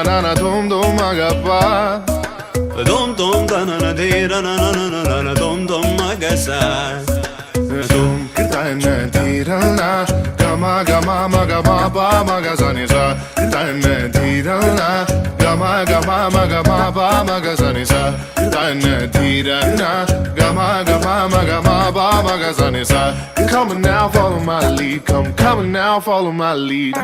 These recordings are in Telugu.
na na dum dum magapa dum dum da na na de na na na na dum dum magasa dum kirtana dirana gama gama magama ba magazani sa kirtana dirana gama gama magama ba magazani sa kirtana dirana gama gama magama ba magazani sa come now follow my lead come now follow my lead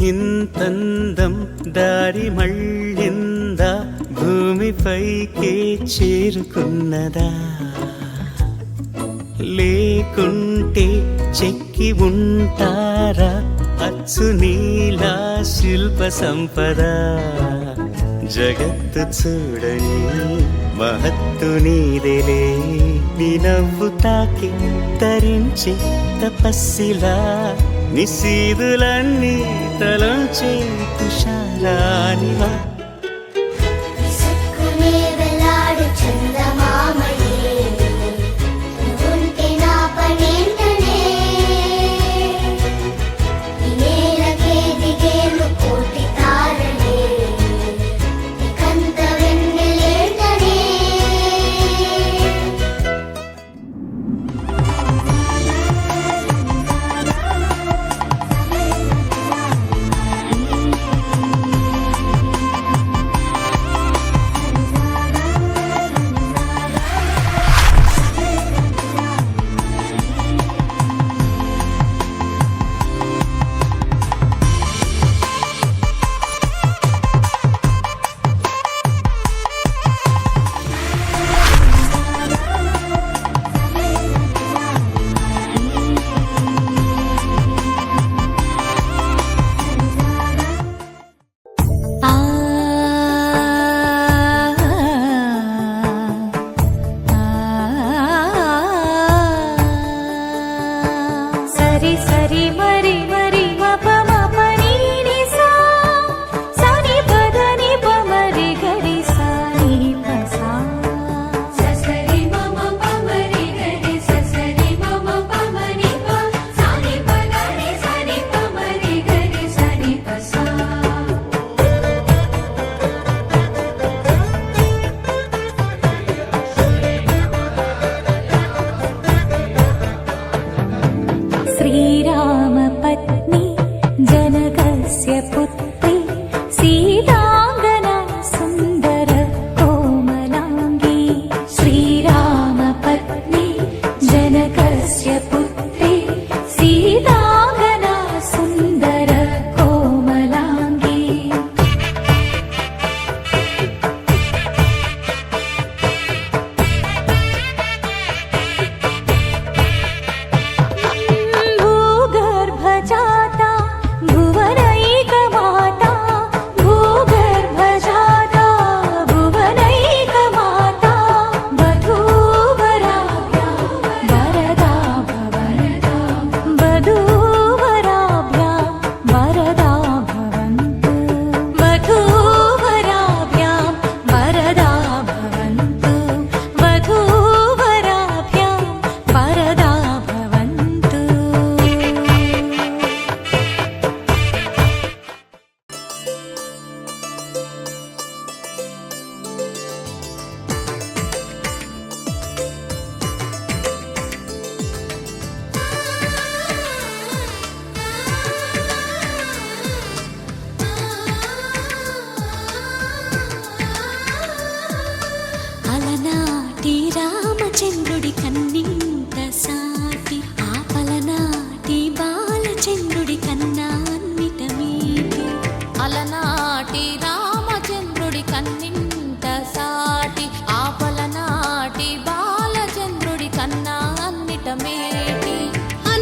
ఇంతందం దారి మళ్ళిందా భూమిపైకే చేరుకున్నదా లేకుంటే చెక్కి ఉంటారా అచ్చు నీలా శిల్ప సంపద జగత్తు చూడని మహత్తు నీదేలే నీ నవ్వు తాకి తరించి తపస్సిలా నిశీదులన్నీ తలంచే తుషారానివా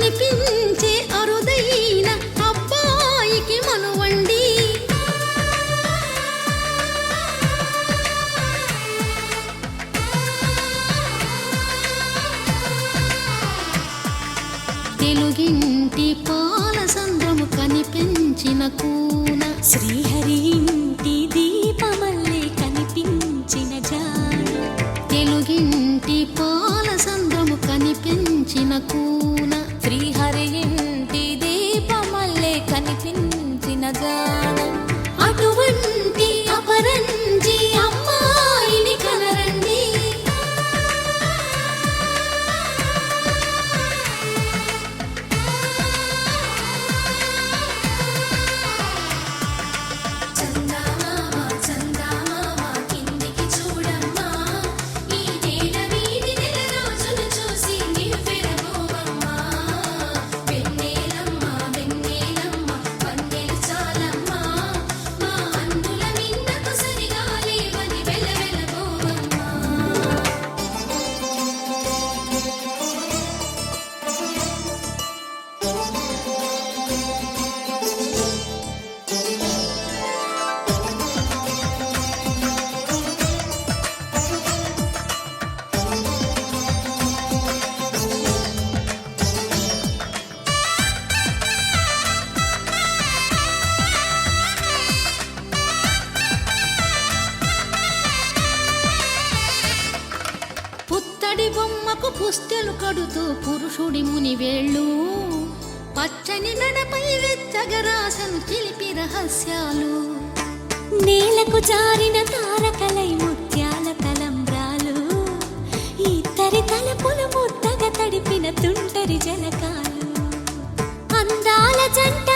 కనిపించే అరుదైన అబ్బాయికి మనువండి. తెలుగింటి పాల సంద్రము కనిపించిన కూన, శ్రీహరి ఇంటి దీపమల్లే కనిపించిన జాడ. తెలుగింటి పాల సంద్రము కనిపించిన కూన, శ్రీహరి ఇంటి దీపమల్లే కనిపించిన జాడ. అటువంటి అపరంజి అమ్మాయిని కనరండి. చందమామ చందమామ కిందికి చూడమ్మా, ఈ నేల వీధి నెల రోజులు చూసి నివ్వెరబోవమ్మా. వెన్నెలమ్మ వెన్నెలమ్మ వన్నెలు చాలమ్మా, మా అందుల మిన్నకు సరిగా లేవని వెలవెలబోవమ్మా. పుత్తడి బొమ్మకు పుస్తెలు కడుతూ పురుషుడి ముని వేళ్ళు, పచ్చని నడపై వెచ్చగరాసను చిలిపి రహస్యాలు. నేలకు జారిన తారకలై ముత్యాల తలంబ్రాలు, ఇద్దరి తలపులు ముద్దగా తడిపిన తుంటరి జలకాలు. అందాల జంట